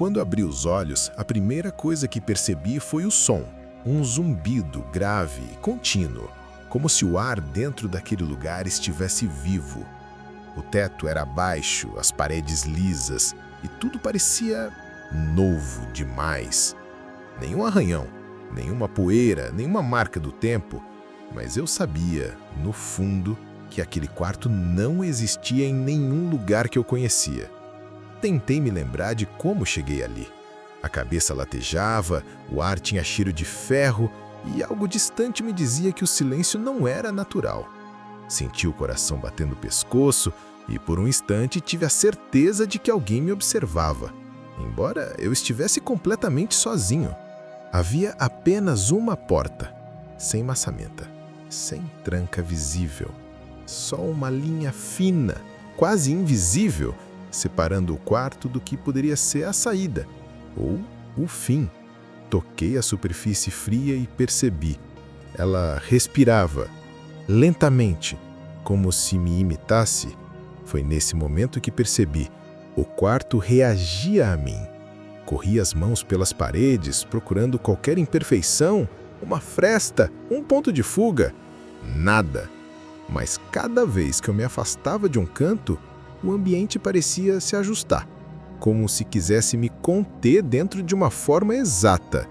Quando abri os olhos, a primeira coisa que percebi foi o som. Um zumbido grave e contínuo, como se o ar dentro daquele lugar estivesse vivo. O teto era baixo, as paredes lisas, e tudo parecia novo demais. Nenhum arranhão, nenhuma poeira, nenhuma marca do tempo, mas eu sabia, no fundo, que aquele quarto não existia em nenhum lugar que eu conhecia. Tentei me lembrar de como cheguei ali. A cabeça latejava, o ar tinha cheiro de ferro e algo distante me dizia que o silêncio não era natural. Senti o coração batendo no pescoço e por um instante tive a certeza de que alguém me observava, embora eu estivesse completamente sozinho. Havia apenas uma porta, sem maçaneta, sem tranca visível. Só uma linha fina, quase invisível, separando o quarto do que poderia ser a saída, ou o fim. Toquei a superfície fria e percebi. Ela respirava, lentamente, como se me imitasse. Foi nesse momento que percebi. O quarto reagia a mim. Corri as mãos pelas paredes, procurando qualquer imperfeição, uma fresta, um ponto de fuga. Nada. Mas cada vez que eu me afastava de um canto, o ambiente parecia se ajustar, como se quisesse me conter dentro de uma forma exata,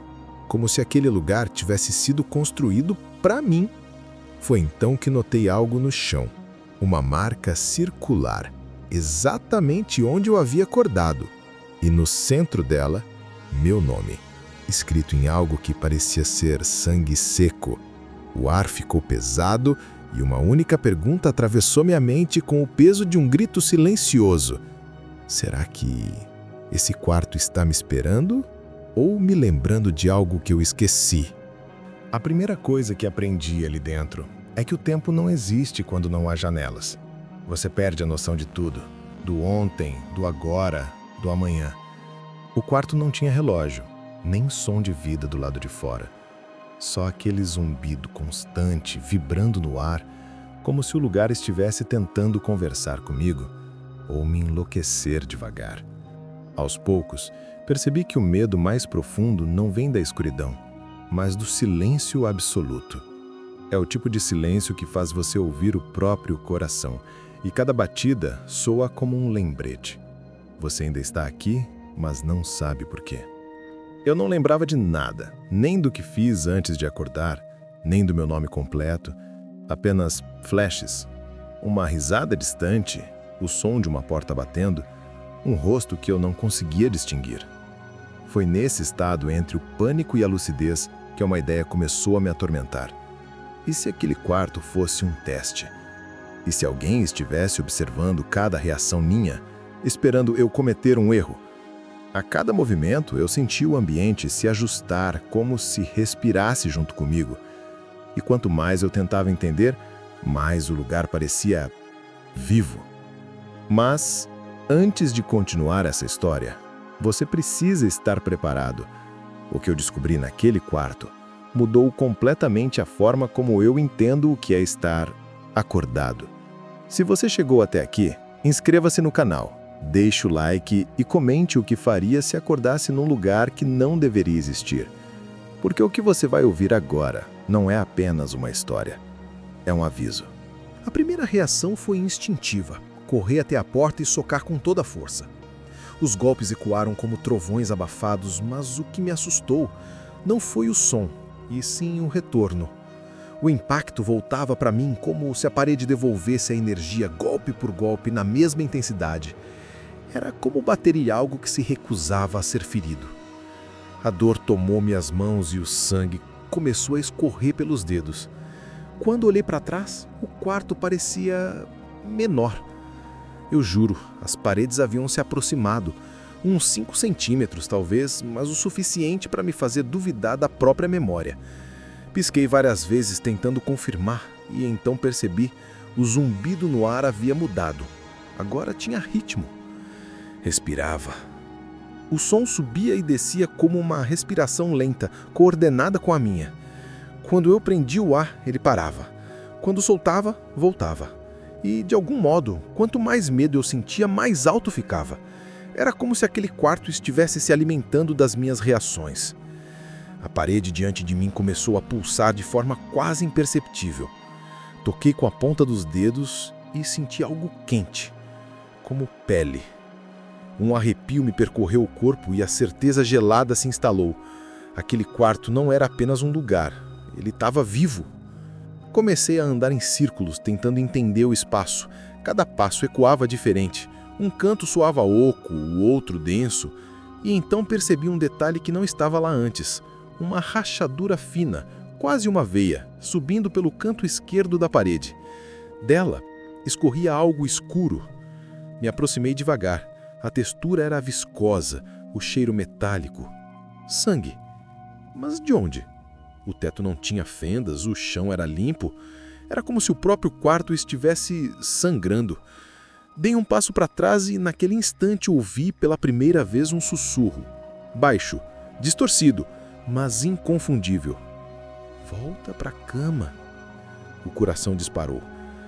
como se aquele lugar tivesse sido construído para mim. Foi então que notei algo no chão, uma marca circular, exatamente onde eu havia acordado, e no centro dela, meu nome, escrito em algo que parecia ser sangue seco. O ar ficou pesado e uma única pergunta atravessou minha mente com o peso de um grito silencioso. Será que esse quarto está me esperando ou me lembrando de algo que eu esqueci? A primeira coisa que aprendi ali dentro é que o tempo não existe quando não há janelas. Você perde a noção de tudo, do ontem, do agora, do amanhã. O quarto não tinha relógio, nem som de vida do lado de fora. Só aquele zumbido constante, vibrando no ar, como se o lugar estivesse tentando conversar comigo ou me enlouquecer devagar. Aos poucos, percebi que o medo mais profundo não vem da escuridão, mas do silêncio absoluto. É o tipo de silêncio que faz você ouvir o próprio coração, e cada batida soa como um lembrete. Você ainda está aqui, mas não sabe por quê. Eu não lembrava de nada, nem do que fiz antes de acordar, nem do meu nome completo, apenas flashes, uma risada distante, o som de uma porta batendo, um rosto que eu não conseguia distinguir. Foi nesse estado entre o pânico e a lucidez que uma ideia começou a me atormentar. E se aquele quarto fosse um teste? E se alguém estivesse observando cada reação minha, esperando eu cometer um erro? A cada movimento, eu sentia o ambiente se ajustar como se respirasse junto comigo. E quanto mais eu tentava entender, mais o lugar parecia vivo. Mas, antes de continuar essa história, você precisa estar preparado. O que eu descobri naquele quarto mudou completamente a forma como eu entendo o que é estar acordado. Se você chegou até aqui, inscreva-se no canal. Deixe o like e comente o que faria se acordasse num lugar que não deveria existir. Porque o que você vai ouvir agora não é apenas uma história, é um aviso. A primeira reação foi instintiva, correr até a porta e socar com toda a força. Os golpes ecoaram como trovões abafados, mas o que me assustou não foi o som, e sim o retorno. O impacto voltava para mim como se a parede devolvesse a energia golpe por golpe na mesma intensidade. Era como bater em algo que se recusava a ser ferido. A dor tomou minhas mãos e o sangue começou a escorrer pelos dedos. Quando olhei para trás, o quarto parecia menor. Eu juro, as paredes haviam se aproximado, uns 5 centímetros talvez, mas o suficiente para me fazer duvidar da própria memória. Pisquei várias vezes tentando confirmar e então percebi o zumbido no ar havia mudado. Agora tinha ritmo. Respirava. O som subia e descia como uma respiração lenta, coordenada com a minha. Quando eu prendia o ar, ele parava. Quando soltava, voltava. E, de algum modo, quanto mais medo eu sentia, mais alto ficava. Era como se aquele quarto estivesse se alimentando das minhas reações. A parede diante de mim começou a pulsar de forma quase imperceptível. Toquei com a ponta dos dedos e senti algo quente, como pele. Um arrepio me percorreu o corpo e a certeza gelada se instalou. Aquele quarto não era apenas um lugar, ele estava vivo. Comecei a andar em círculos, tentando entender o espaço. Cada passo ecoava diferente. Um canto soava oco, o outro denso. E então percebi um detalhe que não estava lá antes. Uma rachadura fina, quase uma veia, subindo pelo canto esquerdo da parede. Dela escorria algo escuro. Me aproximei devagar. A textura era viscosa, o cheiro metálico. Sangue. Mas de onde? O teto não tinha fendas, o chão era limpo. Era como se o próprio quarto estivesse sangrando. Dei um passo para trás e naquele instante ouvi pela primeira vez um sussurro. Baixo, distorcido, mas inconfundível. Volta para a cama. O coração disparou.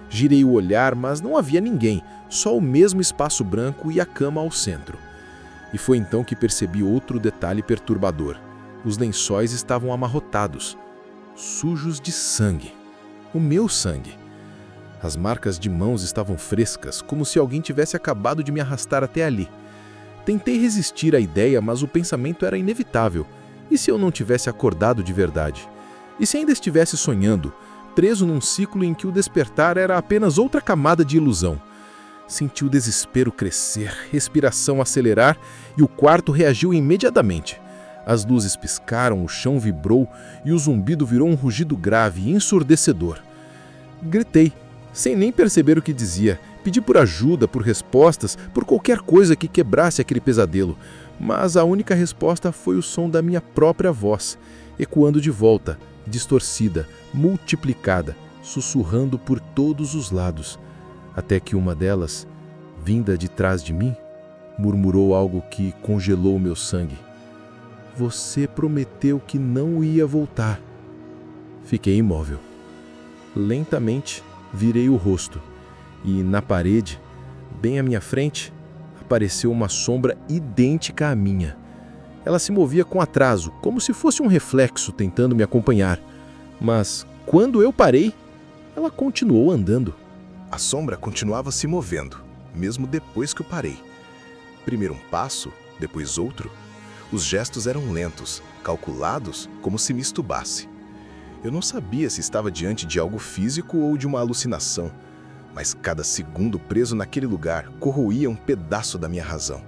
Girei o olhar, mas não havia ninguém, só o mesmo espaço branco e a cama ao centro. E foi então que percebi outro detalhe perturbador. Os lençóis estavam amarrotados, sujos de sangue. O meu sangue. As marcas de mãos estavam frescas, como se alguém tivesse acabado de me arrastar até ali. Tentei resistir à ideia, mas o pensamento era inevitável. E se eu não tivesse acordado de verdade? E se ainda estivesse sonhando, preso num ciclo em que o despertar era apenas outra camada de ilusão? Senti o desespero crescer, respiração acelerar e o quarto reagiu imediatamente. As luzes piscaram, o chão vibrou e o zumbido virou um rugido grave e ensurdecedor. Gritei, sem nem perceber o que dizia. Pedi por ajuda, por respostas, por qualquer coisa que quebrasse aquele pesadelo. Mas a única resposta foi o som da minha própria voz, ecoando de volta, distorcida, multiplicada, sussurrando por todos os lados, até que uma delas, vinda de trás de mim, murmurou algo que congelou meu sangue. Você prometeu que não ia voltar. Fiquei imóvel. Lentamente, virei o rosto e, na parede, bem à minha frente, apareceu uma sombra idêntica à minha. Ela se movia com atraso, como se fosse um reflexo tentando me acompanhar. Mas, quando eu parei, ela continuou andando. A sombra continuava se movendo, mesmo depois que eu parei. Primeiro um passo, depois outro. Os gestos eram lentos, calculados, como se me estubasse. Eu não sabia se estava diante de algo físico ou de uma alucinação, mas cada segundo preso naquele lugar corroía um pedaço da minha razão.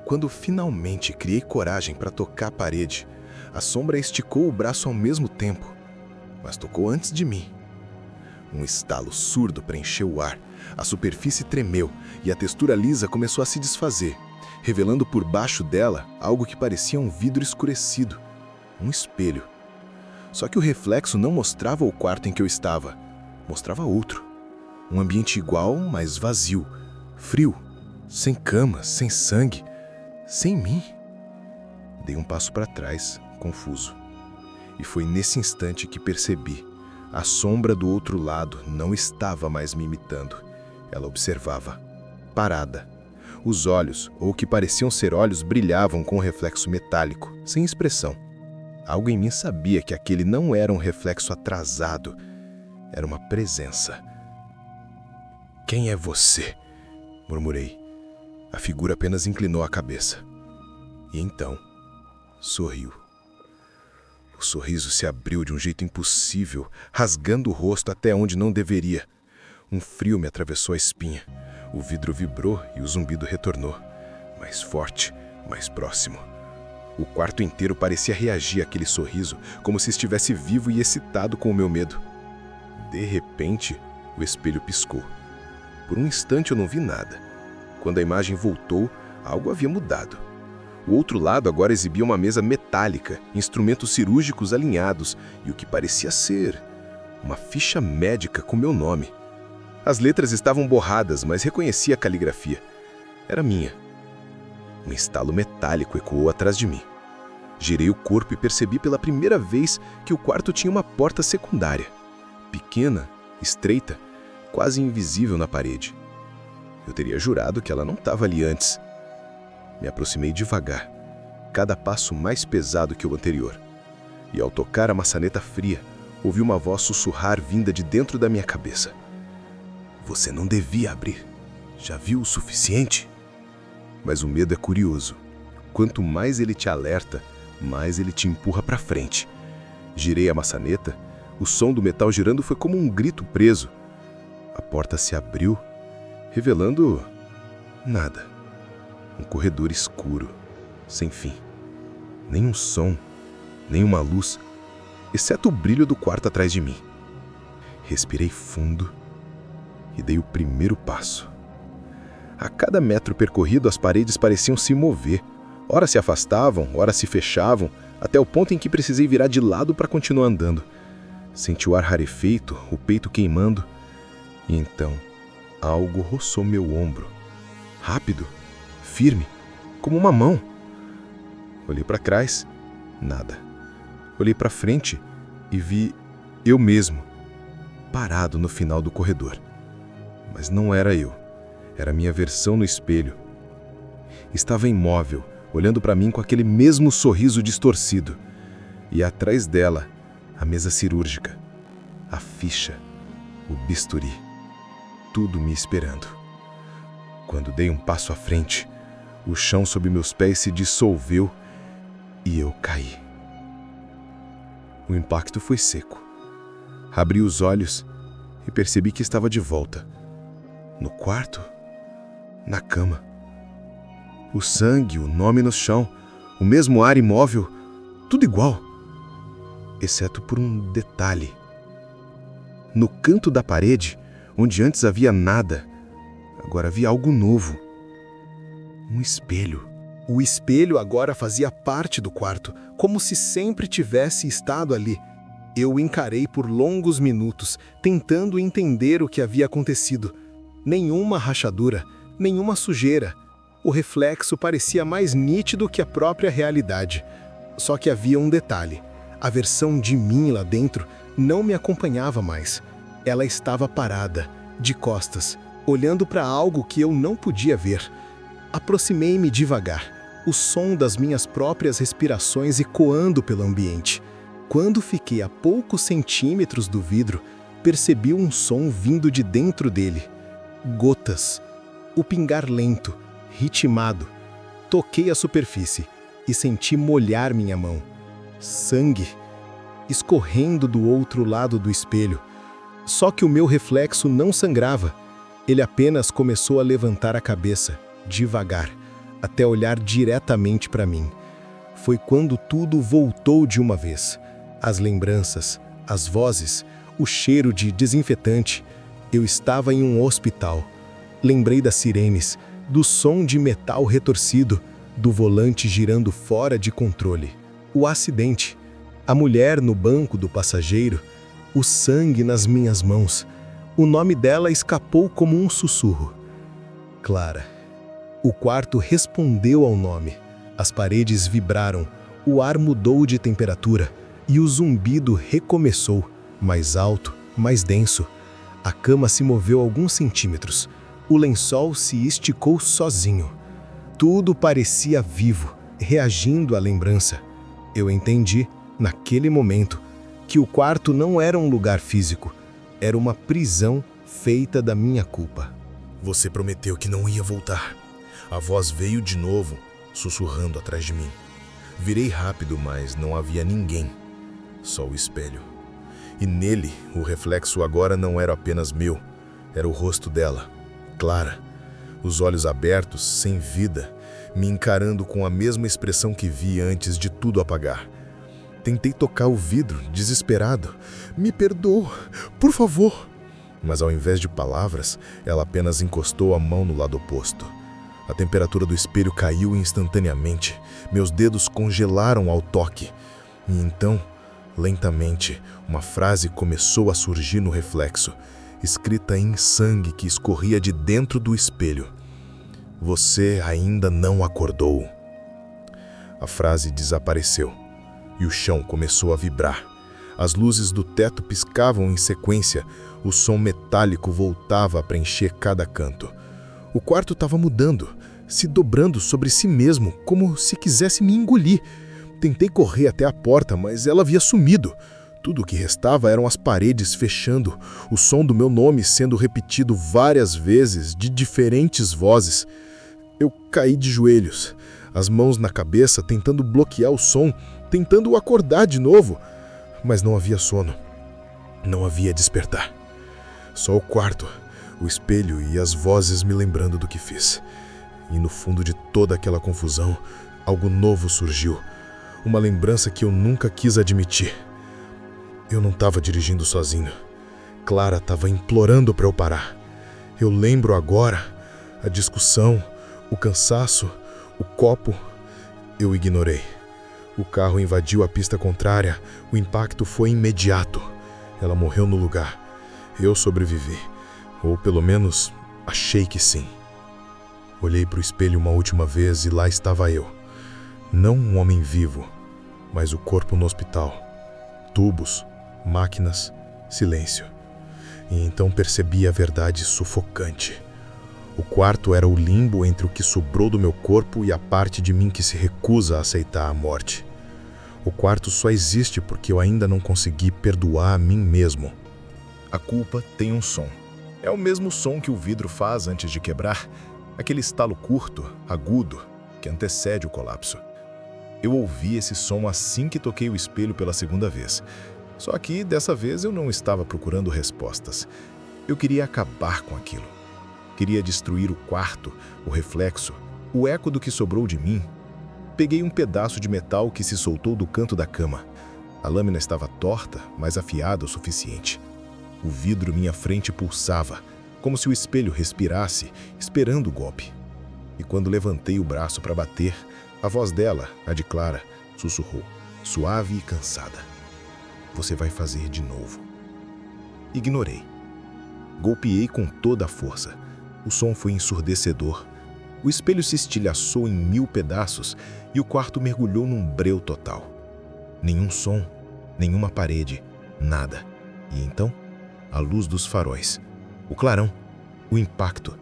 Quando finalmente criei coragem para tocar a parede, a sombra esticou o braço ao mesmo tempo, mas tocou antes de mim. Um estalo surdo preencheu o ar, a superfície tremeu e a textura lisa começou a se desfazer, revelando por baixo dela algo que parecia um vidro escurecido, um espelho. Só que o reflexo não mostrava o quarto em que eu estava, mostrava outro. Um ambiente igual, mas vazio, frio, sem cama, sem sangue, sem mim. Dei um passo para trás, confuso. E foi nesse instante que percebi. A sombra do outro lado não estava mais me imitando. Ela observava, parada. Os olhos, ou o que pareciam ser olhos, brilhavam com um reflexo metálico, sem expressão. Algo em mim sabia que aquele não era um reflexo atrasado. Era uma presença. "Quem é você?" murmurei. A figura apenas inclinou a cabeça. E então, sorriu. O sorriso se abriu de um jeito impossível, rasgando o rosto até onde não deveria. Um frio me atravessou a espinha. O vidro vibrou e o zumbido retornou. Mais forte, mais próximo. O quarto inteiro parecia reagir àquele sorriso, como se estivesse vivo e excitado com o meu medo. De repente, o espelho piscou. Por um instante eu não vi nada. Quando a imagem voltou, algo havia mudado. O outro lado agora exibia uma mesa metálica, instrumentos cirúrgicos alinhados e o que parecia ser uma ficha médica com meu nome. As letras estavam borradas, mas reconheci a caligrafia. Era minha. Um estalo metálico ecoou atrás de mim. Girei o corpo e percebi pela primeira vez que o quarto tinha uma porta secundária. Pequena, estreita, quase invisível na parede. Eu teria jurado que ela não estava ali antes. Me aproximei devagar, cada passo mais pesado que o anterior. E ao tocar a maçaneta fria, ouvi uma voz sussurrar vinda de dentro da minha cabeça. Você não devia abrir. Já viu o suficiente? Mas o medo é curioso. Quanto mais ele te alerta, mais ele te empurra para frente. Girei a maçaneta, o som do metal girando foi como um grito preso. A porta se abriu, revelando nada. Um corredor escuro, sem fim. Nenhum som, nenhuma luz, exceto o brilho do quarto atrás de mim. Respirei fundo e dei o primeiro passo. A cada metro percorrido, as paredes pareciam se mover. Ora se afastavam, ora se fechavam, até o ponto em que precisei virar de lado para continuar andando. Senti o ar rarefeito, o peito queimando, e então algo roçou meu ombro. Rápido, firme, como uma mão. Olhei para trás, nada. Olhei para frente e vi eu mesmo, parado no final do corredor. Mas não era eu, era minha versão no espelho. Estava imóvel, olhando para mim com aquele mesmo sorriso distorcido. E atrás dela, a mesa cirúrgica, a ficha, o bisturi, tudo me esperando. Quando dei um passo à frente, o chão sob meus pés se dissolveu e eu caí. O impacto foi seco. Abri os olhos e percebi que estava de volta. No quarto, na cama. O sangue, o nome no chão, o mesmo ar imóvel, tudo igual. Exceto por um detalhe. No canto da parede, onde antes havia nada, agora havia algo novo. Um espelho. O espelho agora fazia parte do quarto, como se sempre tivesse estado ali. Eu o encarei por longos minutos, tentando entender o que havia acontecido. Nenhuma rachadura, nenhuma sujeira. O reflexo parecia mais nítido que a própria realidade. Só que havia um detalhe. A versão de mim lá dentro não me acompanhava mais. Ela estava parada, de costas, olhando para algo que eu não podia ver. Aproximei-me devagar, o som das minhas próprias respirações ecoando pelo ambiente. Quando fiquei a poucos centímetros do vidro, percebi um som vindo de dentro dele. Gotas. O pingar lento, ritmado. Toquei a superfície e senti molhar minha mão. Sangue escorrendo do outro lado do espelho. Só que o meu reflexo não sangrava. Ele apenas começou a levantar a cabeça, devagar, até olhar diretamente para mim. Foi quando tudo voltou de uma vez. As lembranças, as vozes, o cheiro de desinfetante. Eu estava em um hospital. Lembrei das sirenes, do som de metal retorcido, do volante girando fora de controle. O acidente, a mulher no banco do passageiro, o sangue nas minhas mãos. O nome dela escapou como um sussurro. Clara. O quarto respondeu ao nome. As paredes vibraram, o ar mudou de temperatura e o zumbido recomeçou, mais alto, mais denso. A cama se moveu alguns centímetros. O lençol se esticou sozinho. Tudo parecia vivo, reagindo à lembrança. Eu entendi, naquele momento, que o quarto não era um lugar físico, era uma prisão feita da minha culpa. Você prometeu que não ia voltar. A voz veio de novo, sussurrando atrás de mim. Virei rápido, mas não havia ninguém. Só o espelho. E nele, o reflexo agora não era apenas meu, era o rosto dela, Clara. Os olhos abertos, sem vida, me encarando com a mesma expressão que vi antes de tudo apagar. Tentei tocar o vidro, desesperado. Me perdoa, por favor. Mas ao invés de palavras, ela apenas encostou a mão no lado oposto. A temperatura do espelho caiu instantaneamente. Meus dedos congelaram ao toque. E então, lentamente, uma frase começou a surgir no reflexo, escrita em sangue que escorria de dentro do espelho. Você ainda não acordou. A frase desapareceu e o chão começou a vibrar. As luzes do teto piscavam em sequência, o som metálico voltava a preencher cada canto. O quarto estava mudando, se dobrando sobre si mesmo, como se quisesse me engolir. Tentei correr até a porta, mas ela havia sumido. Tudo o que restava eram as paredes fechando, o som do meu nome sendo repetido várias vezes, de diferentes vozes. Eu caí de joelhos, as mãos na cabeça, tentando bloquear o som, tentando acordar de novo. Mas não havia sono. Não havia despertar. Só o quarto, o espelho e as vozes me lembrando do que fiz. E no fundo de toda aquela confusão, algo novo surgiu. Uma lembrança que eu nunca quis admitir. Eu não estava dirigindo sozinho. Clara estava implorando para eu parar. Eu lembro agora a discussão, o cansaço, o copo. Eu ignorei. O carro invadiu a pista contrária. O impacto foi imediato. Ela morreu no lugar. Eu sobrevivi. Ou pelo menos, achei que sim. Olhei para o espelho uma última vez e lá estava eu. Não um homem vivo, mas o corpo no hospital. Tubos, máquinas, silêncio. E então percebi a verdade sufocante. O quarto era o limbo entre o que sobrou do meu corpo e a parte de mim que se recusa a aceitar a morte. O quarto só existe porque eu ainda não consegui perdoar a mim mesmo. A culpa tem um som. É o mesmo som que o vidro faz antes de quebrar, aquele estalo curto, agudo, que antecede o colapso. Eu ouvi esse som assim que toquei o espelho pela segunda vez. Só que, dessa vez, eu não estava procurando respostas. Eu queria acabar com aquilo. Queria destruir o quarto, o reflexo, o eco do que sobrou de mim. Peguei um pedaço de metal que se soltou do canto da cama. A lâmina estava torta, mas afiada o suficiente. O vidro à minha frente pulsava, como se o espelho respirasse, esperando o golpe. E quando levantei o braço para bater, a voz dela, a de Clara, sussurrou, suave e cansada. Você vai fazer de novo. Ignorei. Golpeei com toda a força. O som foi ensurdecedor. O espelho se estilhaçou em 1000 pedaços e o quarto mergulhou num breu total. Nenhum som, nenhuma parede, nada. E então, a luz dos faróis, o clarão, o impacto.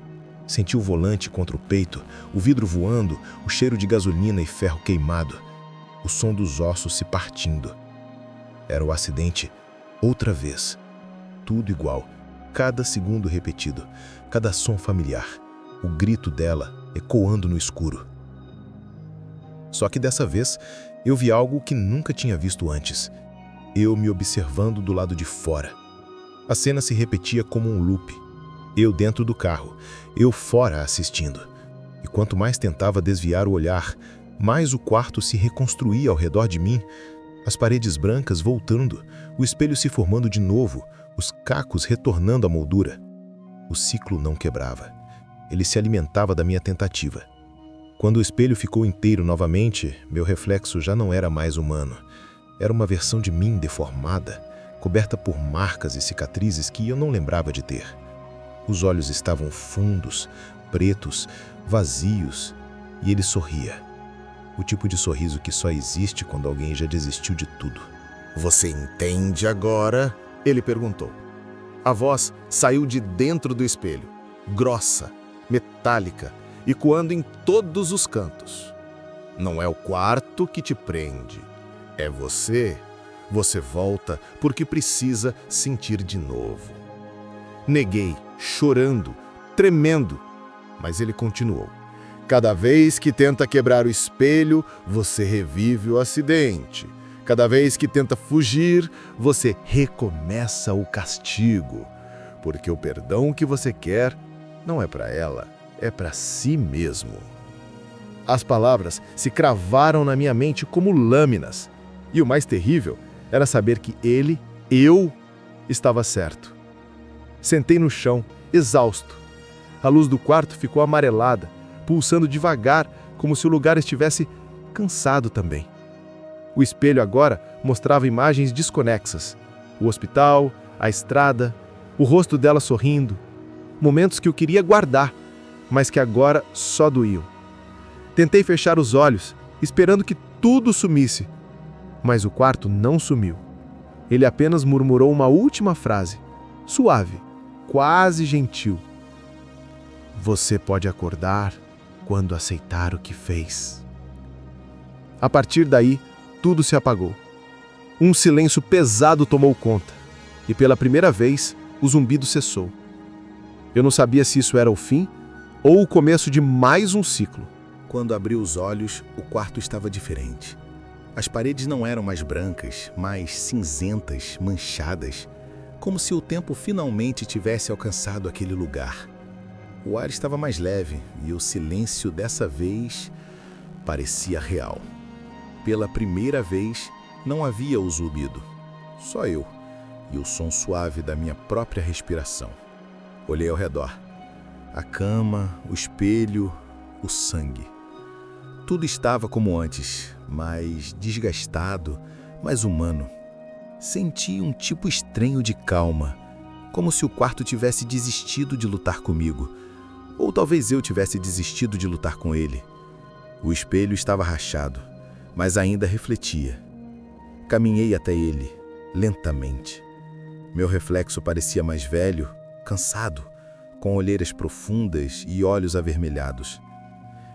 Senti o volante contra o peito, o vidro voando, o cheiro de gasolina e ferro queimado, o som dos ossos se partindo. Era o acidente outra vez. Tudo igual, cada segundo repetido, cada som familiar, o grito dela ecoando no escuro. Só que dessa vez eu vi algo que nunca tinha visto antes. Eu me observando do lado de fora. A cena se repetia como um loop. Eu dentro do carro, eu fora assistindo. E quanto mais tentava desviar o olhar, mais o quarto se reconstruía ao redor de mim. As paredes brancas voltando, o espelho se formando de novo, os cacos retornando à moldura. O ciclo não quebrava. Ele se alimentava da minha tentativa. Quando o espelho ficou inteiro novamente, meu reflexo já não era mais humano. Era uma versão de mim deformada, coberta por marcas e cicatrizes que eu não lembrava de ter. Os olhos estavam fundos, pretos, vazios, e ele sorria. O tipo de sorriso que só existe quando alguém já desistiu de tudo. Você entende agora? Ele perguntou. A voz saiu de dentro do espelho, grossa, metálica, ecoando em todos os cantos. Não é o quarto que te prende, é você. Você volta porque precisa sentir de novo. Neguei, chorando, tremendo, mas ele continuou. Cada vez que tenta quebrar o espelho, você revive o acidente. Cada vez que tenta fugir, você recomeça o castigo. Porque o perdão que você quer não é para ela, é para si mesmo. As palavras se cravaram na minha mente como lâminas. E o mais terrível era saber que eu, estava certo. Sentei no chão, exausto. A luz do quarto ficou amarelada, pulsando devagar, como se o lugar estivesse cansado também. O espelho agora mostrava imagens desconexas. O hospital, a estrada, o rosto dela sorrindo. Momentos que eu queria guardar, mas que agora só doíam. Tentei fechar os olhos, esperando que tudo sumisse. Mas o quarto não sumiu. Ele apenas murmurou uma última frase, suave, quase gentil. Você pode acordar quando aceitar o que fez. A partir daí, tudo se apagou. Um silêncio pesado tomou conta, e pela primeira vez, o zumbido cessou. Eu não sabia se isso era o fim ou o começo de mais um ciclo. Quando abri os olhos, o quarto estava diferente. As paredes não eram mais brancas, mas cinzentas, manchadas, como se o tempo finalmente tivesse alcançado aquele lugar. O ar estava mais leve e o silêncio dessa vez parecia real. Pela primeira vez, não havia o zumbido, só eu e o som suave da minha própria respiração. Olhei ao redor. A cama, o espelho, o sangue. Tudo estava como antes, mais desgastado, mais humano. Senti um tipo estranho de calma, como se o quarto tivesse desistido de lutar comigo, ou talvez eu tivesse desistido de lutar com ele. O espelho estava rachado, mas ainda refletia. Caminhei até ele, lentamente. Meu reflexo parecia mais velho, cansado, com olheiras profundas e olhos avermelhados.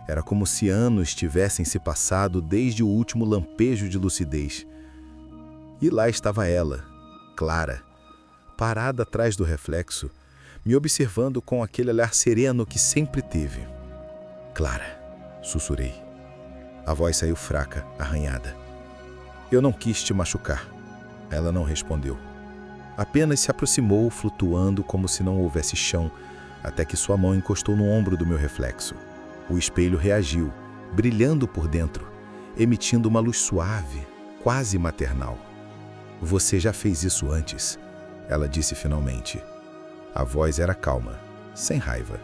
Era como se anos tivessem se passado desde o último lampejo de lucidez. E lá estava ela, Clara, parada atrás do reflexo, me observando com aquele olhar sereno que sempre teve. Clara, sussurrei. A voz saiu fraca, arranhada. Eu não quis te machucar. Ela não respondeu. Apenas se aproximou, flutuando como se não houvesse chão, até que sua mão encostou no ombro do meu reflexo. O espelho reagiu, brilhando por dentro, emitindo uma luz suave, quase maternal. Você já fez isso antes, ela disse finalmente. A voz era calma, sem raiva.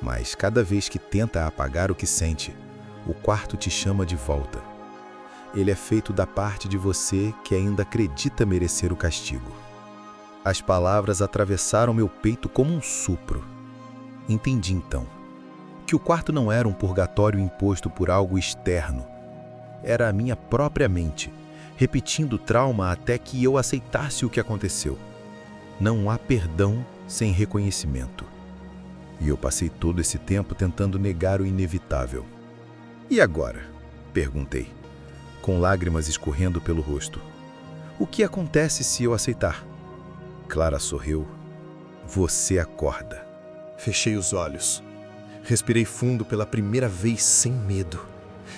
Mas cada vez que tenta apagar o que sente, o quarto te chama de volta. Ele é feito da parte de você que ainda acredita merecer o castigo. As palavras atravessaram meu peito como um sopro. Entendi então que o quarto não era um purgatório imposto por algo externo. Era a minha própria mente, repetindo o trauma até que eu aceitasse o que aconteceu. Não há perdão sem reconhecimento. E eu passei todo esse tempo tentando negar o inevitável. E agora? Perguntei, com lágrimas escorrendo pelo rosto. O que acontece se eu aceitar? Clara sorriu. Você acorda. Fechei os olhos. Respirei fundo pela primeira vez sem medo.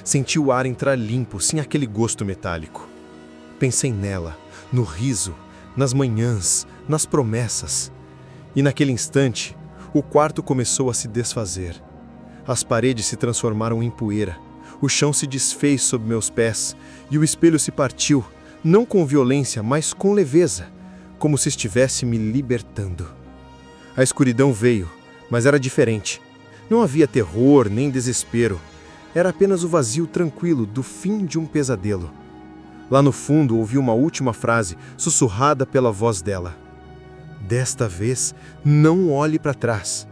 Senti o ar entrar limpo, sem aquele gosto metálico. Pensei nela, no riso, nas manhãs, nas promessas. E naquele instante, o quarto começou a se desfazer. As paredes se transformaram em poeira. O chão se desfez sob meus pés e o espelho se partiu, não com violência, mas com leveza, como se estivesse me libertando. A escuridão veio, mas era diferente. Não havia terror nem desespero. Era apenas o vazio tranquilo do fim de um pesadelo. Lá no fundo ouvi uma última frase, sussurrada pela voz dela. Desta vez, não olhe para trás.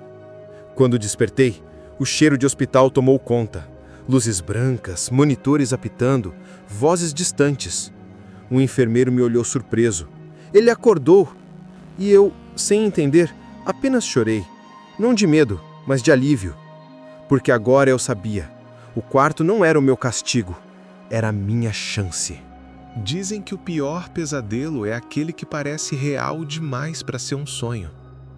Quando despertei, o cheiro de hospital tomou conta. Luzes brancas, monitores apitando, vozes distantes. Um enfermeiro me olhou surpreso. Ele acordou. E eu, sem entender, apenas chorei. Não de medo, mas de alívio. Porque agora eu sabia. O quarto não era o meu castigo. Era a minha chance. Dizem que o pior pesadelo é aquele que parece real demais para ser um sonho.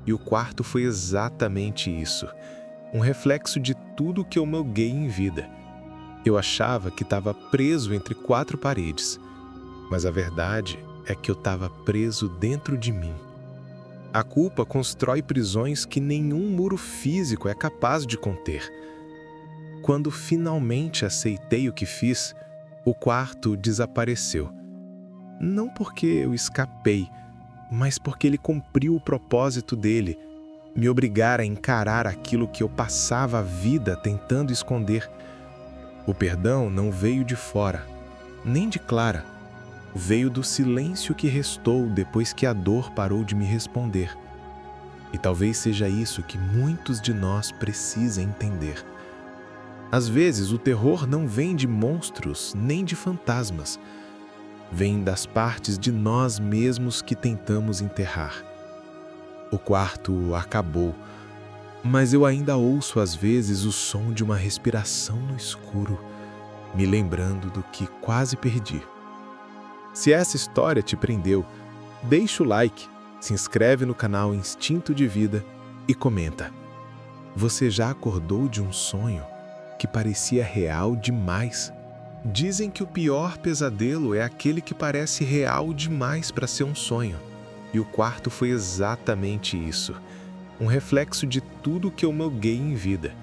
E o quarto foi exatamente isso. Um reflexo de tudo que eu malguei em vida. Eu achava que estava preso entre 4 paredes. Mas a verdade é que eu estava preso dentro de mim. A culpa constrói prisões que nenhum muro físico é capaz de conter. Quando finalmente aceitei o que fiz, o quarto desapareceu. Não porque eu escapei, mas porque ele cumpriu o propósito dele, me obrigar a encarar aquilo que eu passava a vida tentando esconder. O perdão não veio de fora, nem de Clara. Veio do silêncio que restou depois que a dor parou de me responder. E talvez seja isso que muitos de nós precisam entender. Às vezes, o terror não vem de monstros nem de fantasmas. Vem das partes de nós mesmos que tentamos enterrar. O quarto acabou, mas eu ainda ouço às vezes o som de uma respiração no escuro, me lembrando do que quase perdi. Se essa história te prendeu, deixa o like, se inscreve no canal Instinto de Vida e comenta. Você já acordou de um sonho que parecia real demais? Dizem que o pior pesadelo é aquele que parece real demais para ser um sonho. E o quarto foi exatamente isso. Um reflexo de tudo que eu malguei em vida.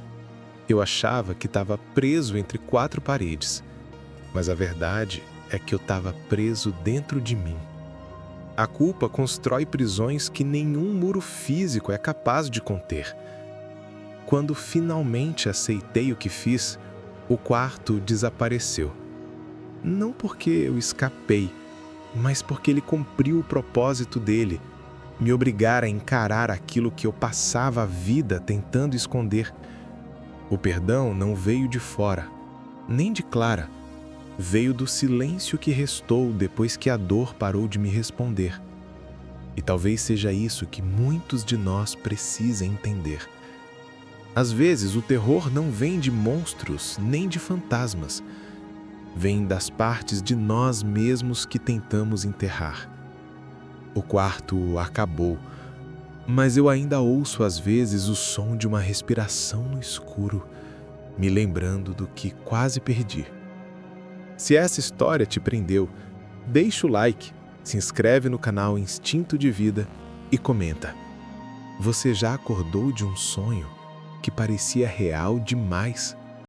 Eu achava que estava preso entre 4 paredes, mas a verdade é que eu estava preso dentro de mim. A culpa constrói prisões que nenhum muro físico é capaz de conter. Quando finalmente aceitei o que fiz, o quarto desapareceu. Não porque eu escapei, mas porque ele cumpriu o propósito dele, me obrigar a encarar aquilo que eu passava a vida tentando esconder. O perdão não veio de fora, nem de Clara. Veio do silêncio que restou depois que a dor parou de me responder. E talvez seja isso que muitos de nós precisem entender. Às vezes, o terror não vem de monstros nem de fantasmas. Vem das partes de nós mesmos que tentamos enterrar. O quarto acabou, mas eu ainda ouço às vezes o som de uma respiração no escuro, me lembrando do que quase perdi. Se essa história te prendeu, deixa o like, se inscreve no canal Instinto de Vida e comenta. Você já acordou de um sonho que parecia real demais?